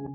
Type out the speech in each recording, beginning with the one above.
Hi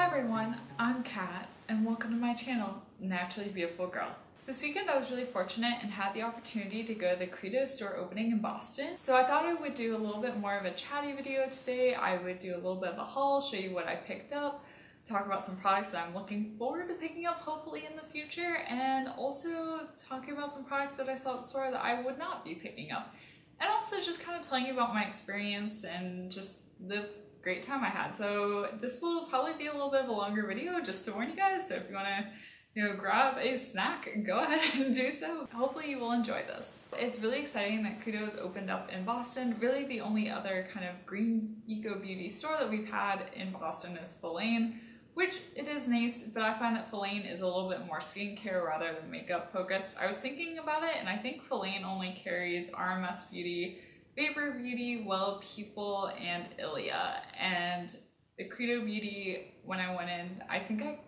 everyone, I'm Kat and welcome to my channel, Naturally Beautiful Girl. This weekend I was really fortunate and had the opportunity to go to the Credo Store opening in Boston. So I thought I would do a little bit more of a chatty video today. I would do a little bit of a haul, show you what I picked up, talk about some products that I'm looking forward to picking up hopefully in the future, and also talking about some products that I saw at the store that I would not be picking up. And also just kind of telling you about my experience and just the great time I had. So this will probably be a little bit of a longer video just to warn you guys. So if you want to grab a snack, go ahead and do so. Hopefully you will enjoy this. It's really exciting that Credo's opened up in Boston. Really the only other kind of green eco beauty store that we've had in Boston is Faline, which it is nice, but I find that Faline is a little bit more skincare rather than makeup focused. I was thinking about it and I think Faline only carries RMS Beauty, Vapor Beauty, Well People, and Ilia. And the Credo Beauty, when I went in, I think I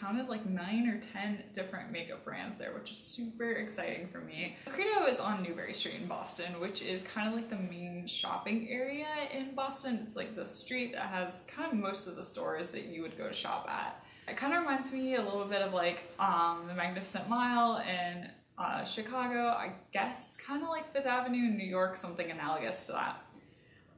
counted like 9 or 10 different makeup brands there, which is super exciting for me. Credo is on Newbury Street in Boston, which is kind of like the main shopping area in Boston. It's like the street that has kind of most of the stores that you would go to shop at. It kind of reminds me a little bit of like the Magnificent Mile in Chicago, I guess, kind of like Fifth Avenue in New York, something analogous to that.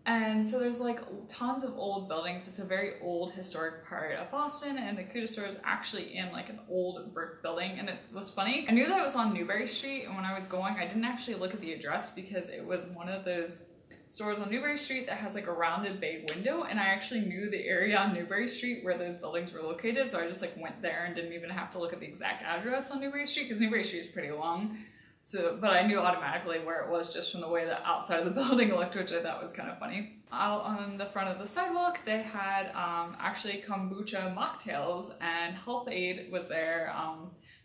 And so there's like tons of old buildings. It's a very old historic part of Boston, and the Credo Store is actually in like an old brick building. And it was funny, I knew that it was on Newbury Street, and when I was going I didn't actually look at the address because it was one of those stores on Newbury Street that has like a rounded bay window, and I actually knew the area on Newbury Street where those buildings were located, so I just like went there and didn't even have to look at the exact address on Newbury Street because Newbury Street is pretty long. So, but I knew automatically where it was just from the way the outside of the building looked, which I thought was kind of funny. Out on the front of the sidewalk, they had actually kombucha mocktails, and Health Aid was there.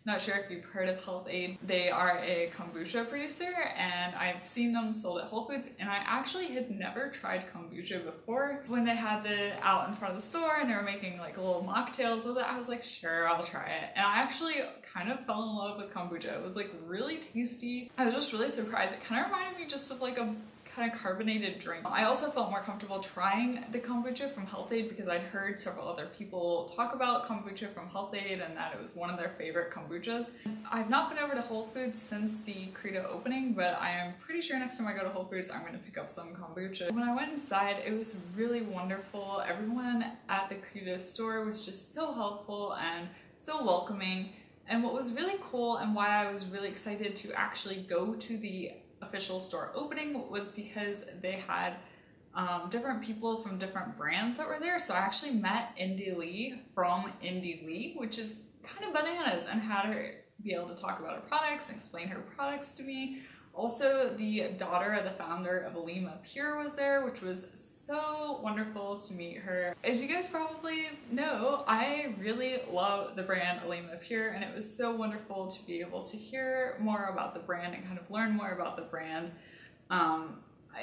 Not sure if you've heard of Health Aid. They are a kombucha producer, and I've seen them sold at Whole Foods, and I actually had never tried kombucha before. When they had the out in front of the store and they were making like little mocktails with it, I was like, sure, I'll try it. And I actually kind of fell in love with kombucha. It was like really tasty. I was just really surprised. It kind of reminded me just of like a kind of carbonated drink. I also felt more comfortable trying the kombucha from Health Aid because I'd heard several other people talk about kombucha from Health Aid and that it was one of their favorite kombuchas. I've not been over to Whole Foods since the Credo opening, but I am pretty sure next time I go to Whole Foods I'm going to pick up some kombucha. When I went inside, it was really wonderful. Everyone at the Credo store was just so helpful and so welcoming. And what was really cool and why I was really excited to actually go to the official store opening was because they had different people from different brands that were there. So I actually met Indy Lee from Indy Lee, which is kind of bananas, and had her be able to talk about her products and explain her products to me. Also, the daughter of the founder of Alima was there, which was so wonderful to meet her. As you guys probably know, I really love the brand Alima, and it was so wonderful to be able to hear more about the brand and kind of learn more about the brand.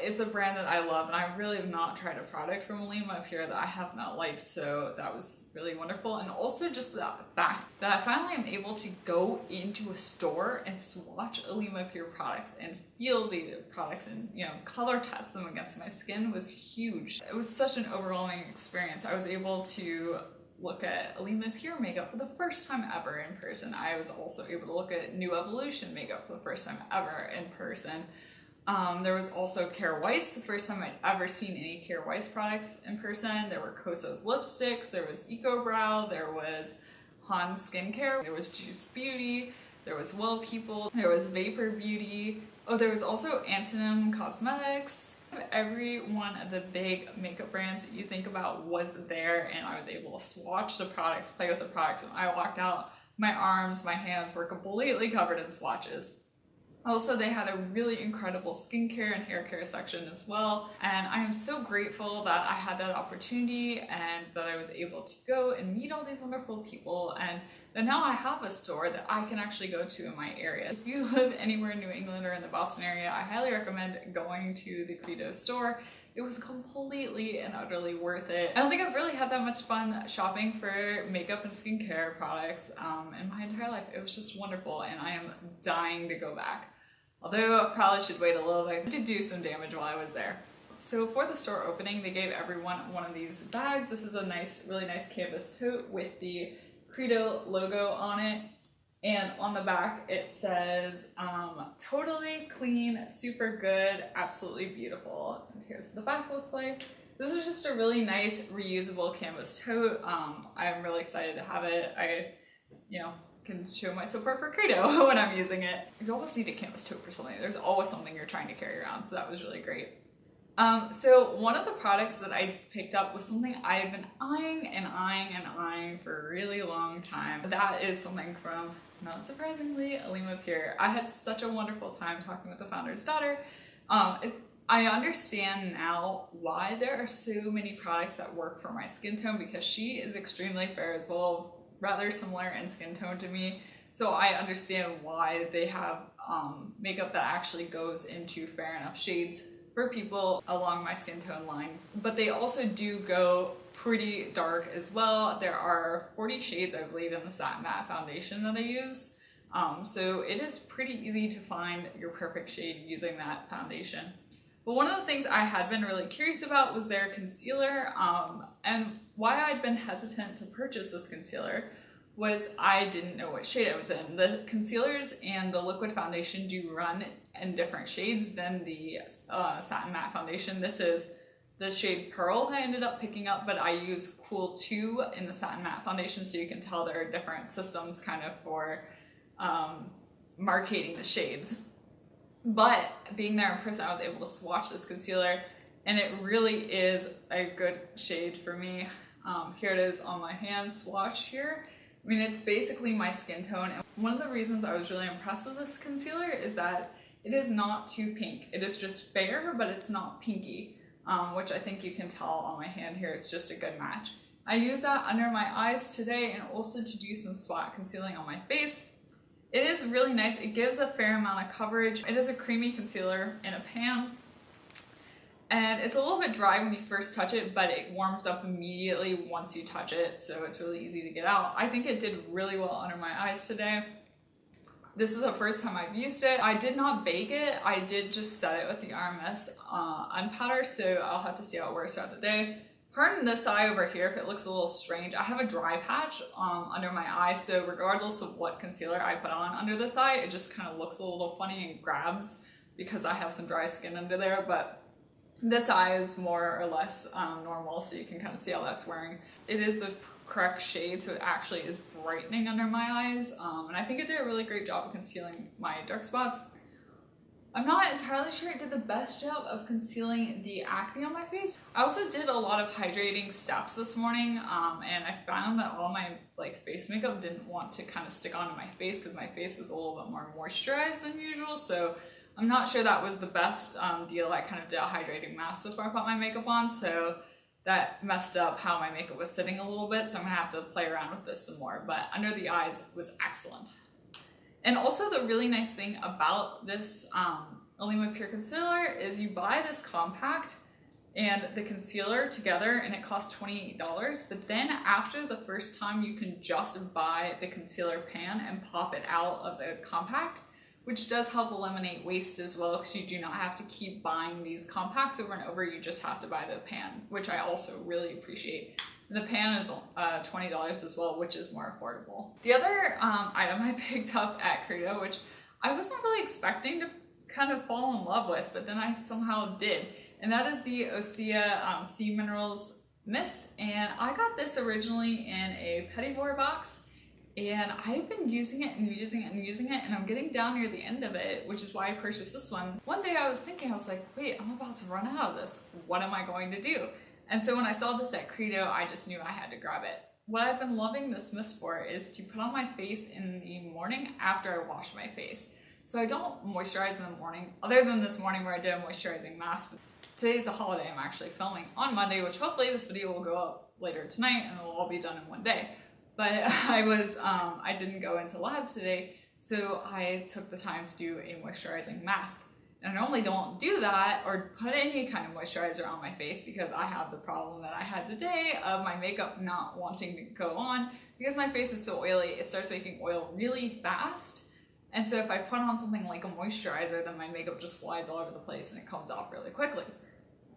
It's a brand that I love, and I really have not tried a product from Alima that I have not liked, so that was really wonderful. And also just the fact that I finally am able to go into a store and swatch Alima products and feel the products and color test them against my skin was huge. It was such an overwhelming experience. I was able to look at Alima makeup for the first time ever in person. I was also able to look at New Evolution makeup for the first time ever in person. There was also Kara Weiss, the first time I'd ever seen any Kara Weiss products in person. There were Kosas lipsticks, there was Eco Brow, there was Han Skincare, there was Juice Beauty, there was Well People, there was Vapor Beauty. Oh, there was also Antonym Cosmetics. Every one of the big makeup brands that you think about was there, and I was able to swatch the products, play with the products. When I walked out, my arms, my hands were completely covered in swatches. Also, they had a really incredible skincare and hair care section as well, and I am so grateful that I had that opportunity and that I was able to go and meet all these wonderful people, and that now I have a store that I can actually go to in my area. If you live anywhere in New England or in the Boston area, I highly recommend going to the Credo store. It was completely and utterly worth it. I don't think I've really had that much fun shopping for makeup and skincare products in my entire life. It was just wonderful, and I am dying to go back. Although I probably should wait a little bit to do some damage while I was there. So for the store opening, they gave everyone one of these bags. This is a nice, really nice canvas tote with the Credo logo on it. And on the back, it says, totally clean, super good, absolutely beautiful. And here's what the back looks like. This is just a really nice reusable canvas tote. I'm really excited to have it. I, can show my support for Credo when I'm using it. You always need a canvas tote for something. There's always something you're trying to carry around, so that was really great. So one of the products that I picked up was something I've been eyeing for a really long time. That is something from, not surprisingly, Alima. I had such a wonderful time talking with the founder's daughter. I understand now why there are so many products that work for my skin tone, because she is extremely fair as well, rather similar in skin tone to me. So I understand why they have makeup that actually goes into fair enough shades for people along my skin tone line. But they also do go pretty dark as well. There are 40 shades, I believe, in the Satin Matte foundation that I use. So it is pretty easy to find your perfect shade using that foundation. But one of the things I had been really curious about was their concealer, and why I'd been hesitant to purchase this concealer was I didn't know what shade it was in. The concealers and the liquid foundation do run in different shades than the Satin Matte foundation. This is the shade Pearl that I ended up picking up, but I use Cool 2 in the Satin Matte foundation, so you can tell there are different systems kind of for marking the shades. But being there in person, I was able to swatch this concealer, and it really is a good shade for me. Here it is on my hand swatch here. I mean, it's basically my skin tone. And one of the reasons I was really impressed with this concealer is that it is not too pink. It is just fair, but it's not pinky, which I think you can tell on my hand here. It's just a good match. I use that under my eyes today and also to do some spot concealing on my face. It is really nice. It gives a fair amount of coverage. It is a creamy concealer in a pan. And it's a little bit dry when you first touch it, but it warms up immediately once you touch it, so it's really easy to get out. I think it did really well under my eyes today. This is the first time I've used it. I did not bake it. I did just set it with the RMS unpowder, so I'll have to see how it works throughout the day. Pardon this eye over here if it looks a little strange. I have a dry patch under my eye, so regardless of what concealer I put on under this eye, it just kind of looks a little funny and grabs because I have some dry skin under there, but this eye is more or less normal, so you can kind of see how that's wearing. It is the correct shade, so it actually is brightening under my eyes, and I think it did a really great job of concealing my dark spots. I'm not entirely sure it did the best job of concealing the acne on my face. I also did a lot of hydrating steps this morning, and I found that all my face makeup didn't want to kind of stick onto my face because my face is a little bit more moisturized than usual, so I'm not sure that was the best deal. I kind of did a hydrating mask before I put my makeup on, so that messed up how my makeup was sitting a little bit, so I'm gonna have to play around with this some more, but under the eyes was excellent. And also the really nice thing about this Alima Pure Concealer is you buy this compact and the concealer together and it costs $28, but then after the first time you can just buy the concealer pan and pop it out of the compact, which does help eliminate waste as well, because you do not have to keep buying these compacts over and over. You just have to buy the pan, which I also really appreciate. The pan is $20 as well, which is more affordable. The other item I picked up at Credo, which I wasn't really expecting to kind of fall in love with, but then I somehow did, and that is the Osea Sea Minerals Mist. And I got this originally in a Petit Boar box, and I've been using it and using it and using it, and I'm getting down near the end of it, which is why I purchased this one. One day I was thinking, I was like, wait, I'm about to run out of this. What am I going to do? And so when I saw this at Credo, I just knew I had to grab it. What I've been loving this mist for is to put on my face in the morning after I wash my face. So I don't moisturize in the morning, other than this morning where I did a moisturizing mask. Today's a holiday. I'm actually filming on Monday, which hopefully this video will go up later tonight and it'll all be done in one day. But I didn't go into lab today, so I took the time to do a moisturizing mask. And I normally don't do that or put any kind of moisturizer on my face because I have the problem that I had today of my makeup not wanting to go on. Because my face is so oily, it starts making oil really fast. And so if I put on something like a moisturizer, then my makeup just slides all over the place and it comes off really quickly.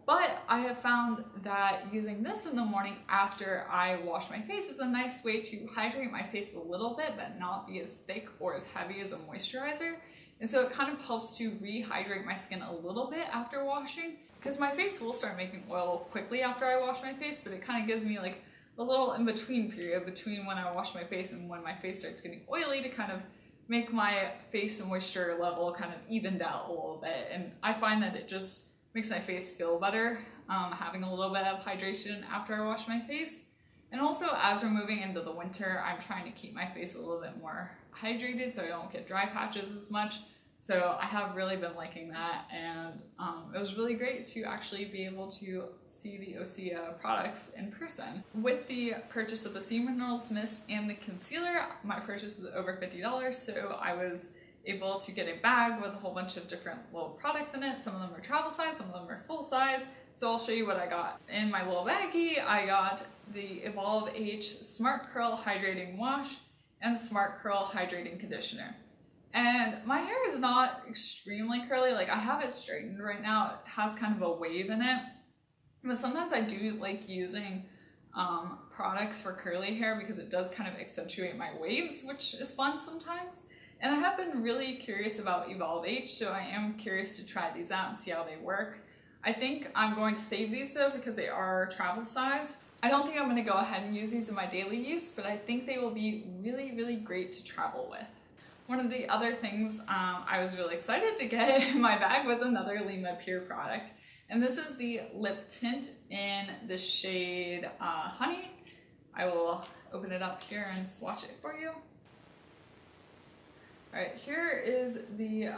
But I have found that using this in the morning after I wash my face is a nice way to hydrate my face a little bit, but not be as thick or as heavy as a moisturizer. And so it kind of helps to rehydrate my skin a little bit after washing, because my face will start making oil quickly after I wash my face, but it kind of gives me like a little in-between period between when I wash my face and when my face starts getting oily to kind of make my face moisture level kind of evened out a little bit. And I find that it just makes my face feel better, having a little bit of hydration after I wash my face. And also, as we're moving into the winter, I'm trying to keep my face a little bit more hydrated so I don't get dry patches as much. So I have really been liking that, and it was really great to actually be able to see the Osea products in person. With the purchase of the Sea Minerals Mist and the concealer, my purchase was over $50, so I was able to get a bag with a whole bunch of different little products in it. Some of them are travel size, some of them are full size. So I'll show you what I got. In my little baggie, I got the Evolve H Smart Curl Hydrating Wash and the Smart Curl Hydrating Conditioner. And my hair is not extremely curly. Like, I have it straightened right now. It has kind of a wave in it. But sometimes I do like using products for curly hair because it does kind of accentuate my waves, which is fun sometimes. And I have been really curious about Evolve H, so I am curious to try these out and see how they work. I think I'm going to save these though because they are travel size. I don't think I'm going to go ahead and use these in my daily use, but I think they will be really, really great to travel with. One of the other things I was really excited to get in my bag was another Alima Pure product. And this is the lip tint in the shade Honey. I will open it up here and swatch it for you. All right, here is the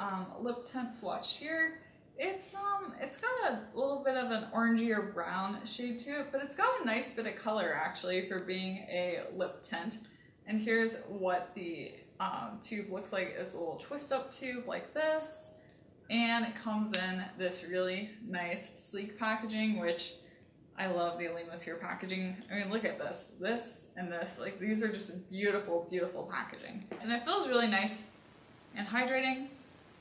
lip tint swatch here. It's got a little bit of an orangey or brown shade to it, but it's got a nice bit of color actually for being a lip tint. And here's what the tube looks like. It's a little twist up tube like this, and it comes in this really nice sleek packaging, which I love the Alima Pure packaging. I mean, look at this and this, like these are just beautiful, beautiful packaging. And it feels really nice and hydrating.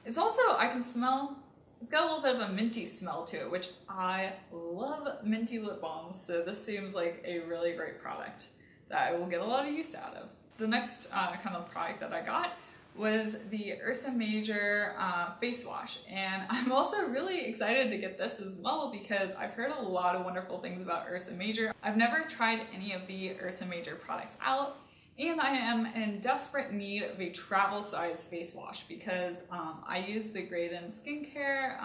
It's also, I can smell, it's got a little bit of a minty smell to it, which I love minty lip balms, so this seems like a really great product that I will get a lot of use out of. The next kind of product that I got was the Ursa Major face wash, and I'm also really excited to get this as well because I've heard a lot of wonderful things about Ursa Major. I've never tried any of the Ursa Major products out, and I am in desperate need of a travel size face wash because I use the Graydon Skincare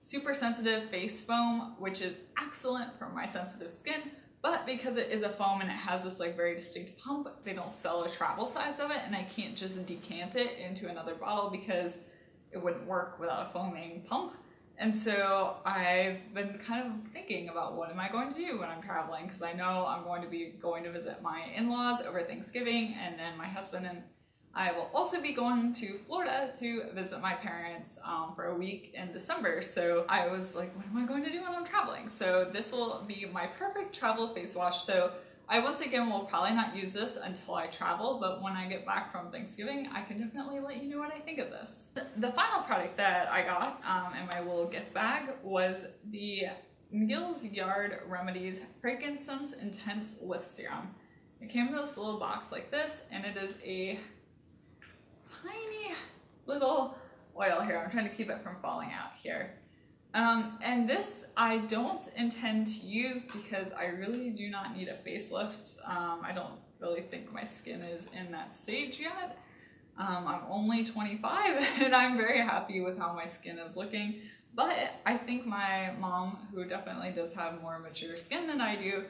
super sensitive face foam, which is excellent for my sensitive skin. But because it is a foam and it has this like very distinct pump, they don't sell a travel size of it, and I can't just decant it into another bottle because it wouldn't work without a foaming pump. And so I've been kind of thinking about what am I going to do when I'm traveling, because I know I'm going to be going to visit my in-laws over Thanksgiving, and then my husband and I will also be going to Florida to visit my parents for a week in December. So I was like, what am I going to do when I'm traveling? So this will be my perfect travel face wash. So I once again will probably not use this until I travel, but when I get back from Thanksgiving, I can definitely let you know what I think of this. The final product that I got in my little gift bag was the Neal's Yard Remedies Frankincense Intense Lift Serum. It came in this little box like this, and it is a tiny little oil here. I'm trying to keep it from falling out here. And this I don't intend to use because I really do not need a facelift. I don't really think my skin is in that stage yet. I'm only 25 and I'm very happy with how my skin is looking. But I think my mom, who definitely does have more mature skin than I do,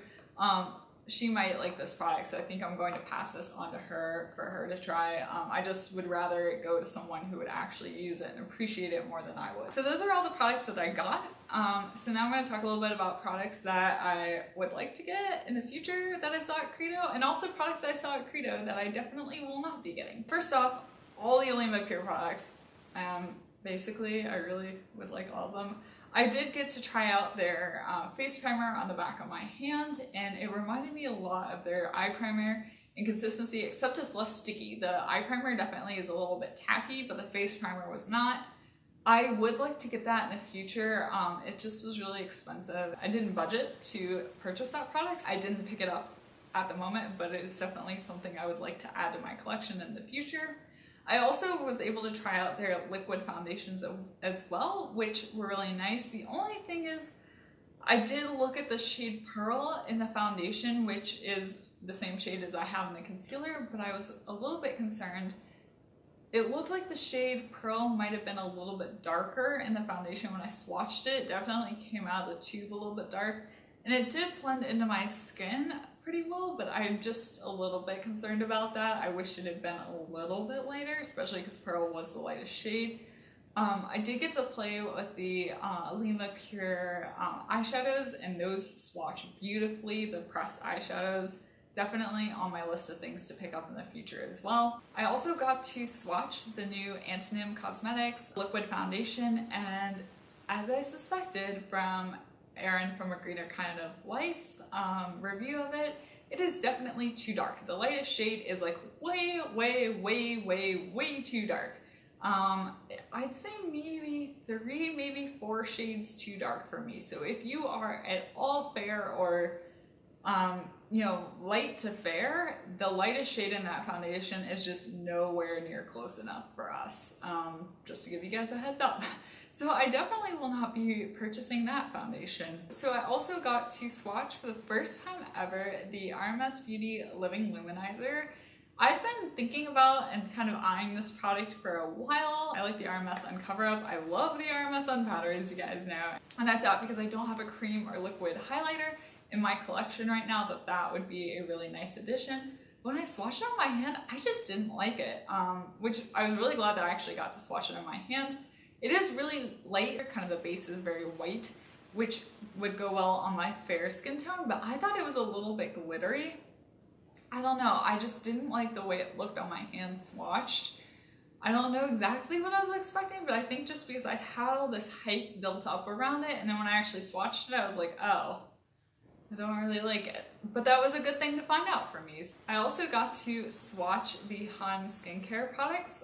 she might like this product, so I think I'm going to pass this on to her for her to try. I just would rather it go to someone who would actually use it and appreciate it more than I would. So those are all the products that I got. So now I'm going to talk a little bit about products that I would like to get in the future that I saw at Credo, and also products that I saw at Credo that I definitely will not be getting. First off, all the Alima Pure products. Basically, I really would like all of them. I did get to try out their face primer on the back of my hand, and it reminded me a lot of their eye primer in consistency, except it's less sticky. The eye primer definitely is a little bit tacky, but the face primer was not. I would like to get that in the future. It just was really expensive. I didn't budget to purchase that product. I didn't pick it up at the moment, but it is definitely something I would like to add to my collection in the future. I also was able to try out their liquid foundations as well, which were really nice. The only thing is, I did look at the shade Pearl in the foundation, which is the same shade as I have in the concealer, but I was a little bit concerned. It looked like the shade Pearl might have been a little bit darker in the foundation when I swatched it. It definitely came out of the tube a little bit dark, and it did blend into my skin pretty well, but I'm just a little bit concerned about that. I wish it had been a little bit lighter, especially because Pearl was the lightest shade. I did get to play with the Alima Pure eyeshadows, and those swatch beautifully. The pressed eyeshadows, definitely on my list of things to pick up in the future as well. I also got to swatch the new Antonym Cosmetics liquid foundation, and as I suspected from Erin from A Greener Kind of Life's review of it, it is definitely too dark. The lightest shade is like way, way, way, way, way too dark. I'd say maybe 3, maybe 4 shades too dark for me. So if you are at all fair or you know, light to fair, the lightest shade in that foundation is just nowhere near close enough for us, just to give you guys a heads up. So I definitely will not be purchasing that foundation. So I also got to swatch for the first time ever the RMS Beauty Living Luminizer. I've been thinking about and kind of eyeing this product for a while. I like the RMS Uncover Up. I love the RMS Unpowder, as you guys know. And I thought because I don't have a cream or liquid highlighter in my collection right now, that would be a really nice addition. When I swatched it on my hand, I just didn't like it, which I was really glad that I actually got to swatch it on my hand. It is really light, kind of the base is very white, which would go well on my fair skin tone, but I thought it was a little bit glittery. I don't know, I just didn't like the way it looked on my hand swatched. I don't know exactly what I was expecting, but I think just because I had all this hype built up around it, and then when I actually swatched it, I was like, oh, I don't really like it. But that was a good thing to find out for me. I also got to swatch the Han skincare products,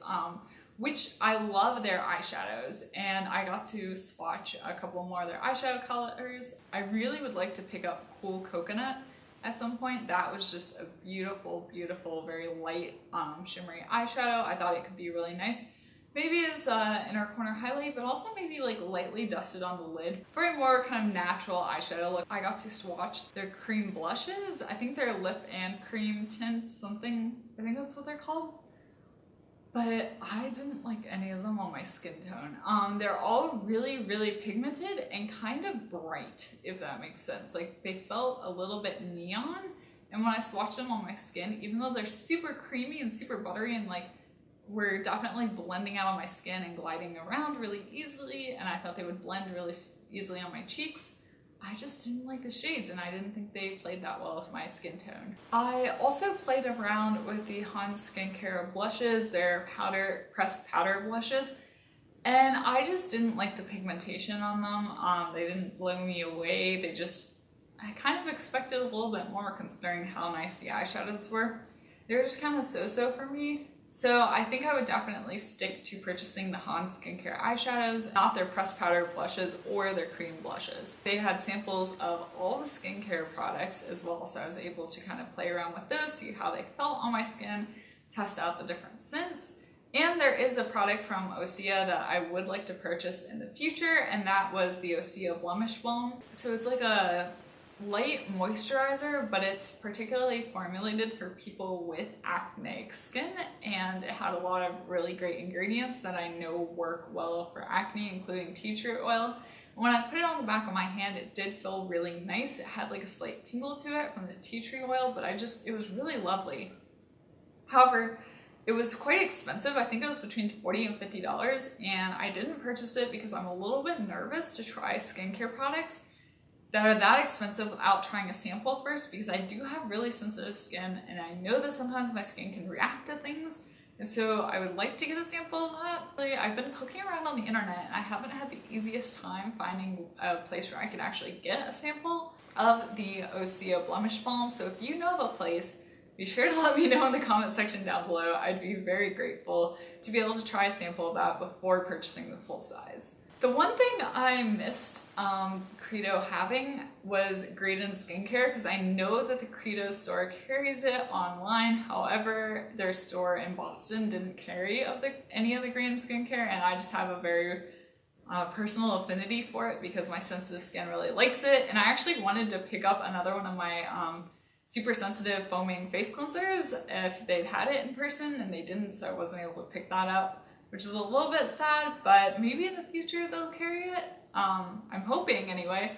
which I love their eyeshadows, and I got to swatch a couple more of their eyeshadow colors. I really would like to pick up Cool Coconut at some point. That was just a beautiful, beautiful, very light, shimmery eyeshadow. I thought it could be really nice. Maybe as an inner corner highlight, but also maybe like lightly dusted on the lid for a more kind of natural eyeshadow look. I got to swatch their cream blushes. I think they're lip and cream tints, something, I think that's what they're called. But I didn't like any of them on my skin tone. They're all really, really pigmented and kind of bright, if that makes sense. Like they felt a little bit neon, and when I swatched them on my skin, even though they're super creamy and super buttery and like were definitely blending out on my skin and gliding around really easily, and I thought they would blend really easily on my cheeks, I just didn't like the shades, and I didn't think they played that well with my skin tone. I also played around with the Han Skincare blushes, their pressed powder blushes, and I just didn't like the pigmentation on them. They didn't blow me away. I kind of expected a little bit more considering how nice the eyeshadows were. They were just kind of so-so for me. So I think I would definitely stick to purchasing the Han Skincare eyeshadows, not their pressed powder blushes or their cream blushes. They had samples of all the skincare products as well, so I was able to kind of play around with those, see how they felt on my skin, test out the different scents. And there is a product from Osea that I would like to purchase in the future, and that was the Osea Blemish Balm. So it's like a light moisturizer, but it's particularly formulated for people with acneic skin, and it had a lot of really great ingredients that I know work well for acne, including tea tree oil. When I put it on the back of my hand, it did feel really nice. It had like a slight tingle to it from the tea tree oil, but it was really lovely. However, it was quite expensive. I think it was between $40 and $50, and I didn't purchase it because I'm a little bit nervous to try skincare products that are that expensive without trying a sample first, because I do have really sensitive skin, and I know that sometimes my skin can react to things, and so I would like to get a sample of that. I've been poking around on the internet, and I haven't had the easiest time finding a place where I can actually get a sample of the Osea Blemish Balm. So if you know of a place, be sure to let me know in the comment section down below. I'd be very grateful to be able to try a sample of that before purchasing the full size. The one thing I missed Credo having was Graydon skincare, because I know that the Credo store carries it online. However, their store in Boston didn't carry any of the Graydon skincare, and I just have a very personal affinity for it because my sensitive skin really likes it. And I actually wanted to pick up another one of my super sensitive foaming face cleansers if they'd had it in person, and they didn't, so I wasn't able to pick that up, which is a little bit sad, but maybe in the future they'll carry it. I'm hoping anyway,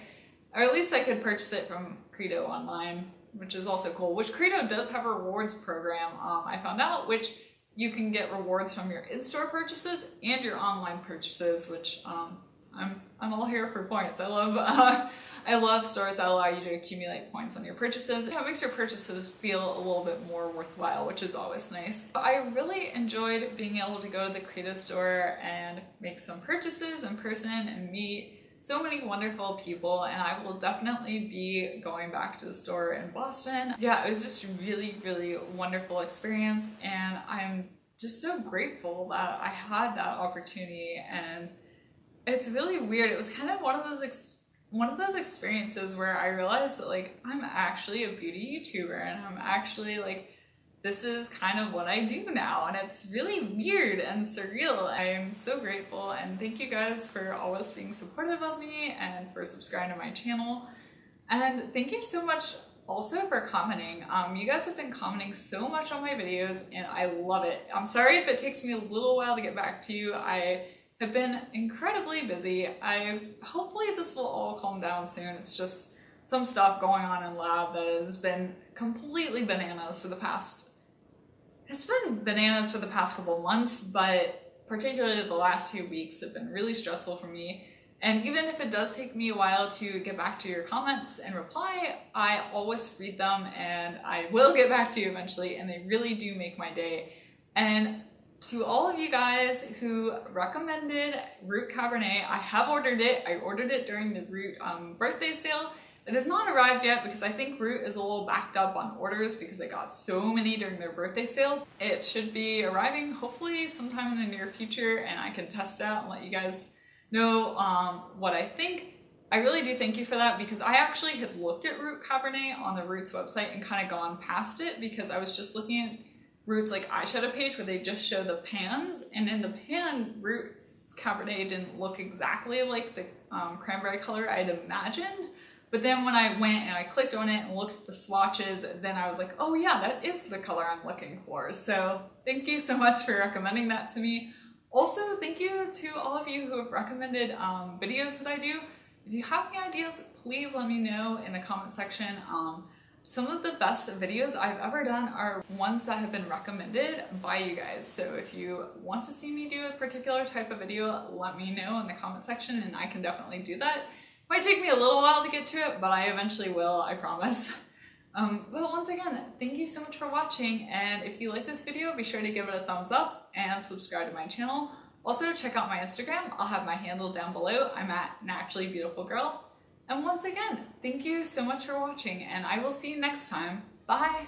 or at least I could purchase it from Credo online, which is also cool, which Credo does have a rewards program, I found out, which you can get rewards from your in-store purchases and your online purchases, which I'm all here for points. I love stores that allow you to accumulate points on your purchases. It makes your purchases feel a little bit more worthwhile, which is always nice. I really enjoyed being able to go to the Credo store and make some purchases in person and meet so many wonderful people, and I will definitely be going back to the store in Boston. Yeah, it was just a really, really wonderful experience, and I'm just so grateful that I had that opportunity. And it's really weird. It was kind of one of those experiences where I realized that like I'm actually a beauty YouTuber, and I'm actually like, this is kind of what I do now, and it's really weird and surreal. I am so grateful, and thank you guys for always being supportive of me and for subscribing to my channel. And thank you so much also for commenting. You guys have been commenting so much on my videos, and I love it. I'm sorry if it takes me a little while to get back to you. I have been incredibly busy. Hopefully this will all calm down soon. It's just some stuff going on in lab that has been completely bananas for the past couple months, but particularly the last few weeks have been really stressful for me. And even if it does take me a while to get back to your comments and reply, I always read them, and I will get back to you eventually, and they really do make my day. And to all of you guys who recommended Root Cabernet, I have ordered it. I ordered it during the Root birthday sale. It has not arrived yet because I think Root is a little backed up on orders because they got so many during their birthday sale. It should be arriving hopefully sometime in the near future, and I can test it out and let you guys know what I think. I really do thank you for that, because I actually had looked at Root Cabernet on the Root's website and kind of gone past it because I was just looking at Root's like eyeshadow page where they just show the pans, and in the pan, Root's Cabernet didn't look exactly like the cranberry color I'd imagined. But then when I went and I clicked on it and looked at the swatches, then I was like, oh yeah, that is the color I'm looking for. So thank you so much for recommending that to me. Also, thank you to all of you who have recommended videos that I do. If you have any ideas, please let me know in the comment section. Some of the best videos I've ever done are ones that have been recommended by you guys. So if you want to see me do a particular type of video, let me know in the comment section, and I can definitely do that. Might take me a little while to get to it, but I eventually will, I promise. But once again, thank you so much for watching, and if you like this video, be sure to give it a thumbs up and subscribe to my channel. Also, check out my Instagram. I'll have my handle down below. I'm at naturallybeautifulgirl. And once again, thank you so much for watching, and I will see you next time. Bye!